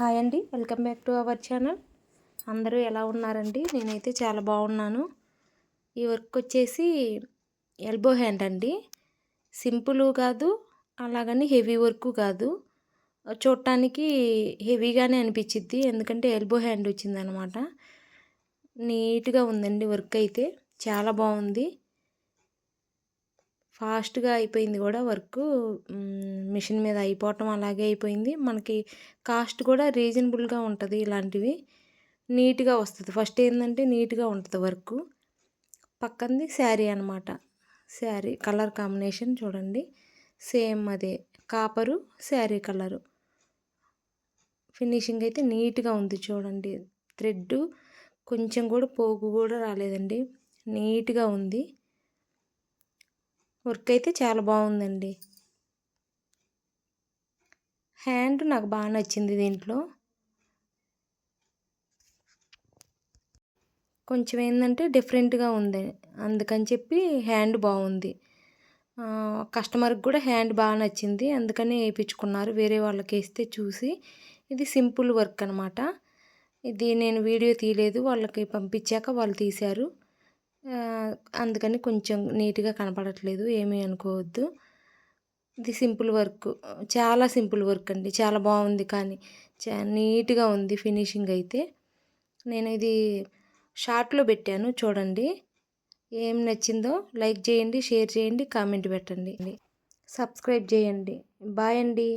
Hi అండి, welcome back to our channel. అందరూ ఎలా ఉన్నారండి? నేనైతే చాలా బాగున్నాను. ఈ వర్క్ వచ్చేసి ఎల్బో హ్యాండ్ అండి. సింపుల్ కాదు, అలాగని హెవీ వర్క్ కాదు. చూడటానికి హెవీగానే అనిపించిద్ది, ఎందుకంటే ఎల్బో హ్యాండ్ వచ్చిందనమాట. నీట్గా ఉందండి వర్క్ అయితే, చాలా బాగుంది. ఫాస్ట్గా అయిపోయింది కూడా వర్క్. మిషన్ మీద అయిపోవటం అలాగే అయిపోయింది. మనకి కాస్ట్ కూడా రీజనబుల్గా ఉంటుంది. ఇలాంటివి నీట్గా వస్తుంది. ఫస్ట్ ఏంటంటే నీట్గా ఉంటుంది వర్క్. పక్కంది శారీ అనమాట. శారీ కలర్ కాంబినేషన్ చూడండి, సేమ్ అదే కాపరు శారీ కలరు. ఫినిషింగ్ అయితే నీట్గా ఉంది చూడండి. థ్రెడ్ కొంచెం కూడా పోగు కూడా రాలేదండి, నీట్గా ఉంది. వర్క్ అయితే చాలా బాగుందండి. హ్యాండ్ నాకు బాగా నచ్చింది. దీంట్లో కొంచెం ఏంటంటే డిఫరెంట్గా ఉంది, అందుకని చెప్పి హ్యాండ్ బాగుంది. కస్టమర్కి కూడా హ్యాండ్ బాగా నచ్చింది, అందుకని వేయించుకున్నారు. వేరే వాళ్ళకి వేస్తే చూసి ఇది సింపుల్ వర్క్ అనమాట. ఇది నేను వీడియో తీయలేదు, వాళ్ళకి పంపించాక వాళ్ళు తీశారు. అందుకని కొంచెం నీట్గా కనపడట్లేదు, ఏమీ అనుకోవద్దు. ఇది సింపుల్ వర్క్, చాలా సింపుల్ వర్క్ అండి. చాలా బాగుంది, కానీ నీట్గా ఉంది ఫినిషింగ్ అయితే. నేను ఇది షార్ట్లో పెట్టాను చూడండి. ఏం నచ్చిందో లైక్ చేయండి, షేర్ చేయండి, కామెంట్ పెట్టండి, సబ్స్క్రైబ్ చేయండి. బాయ్ అండి.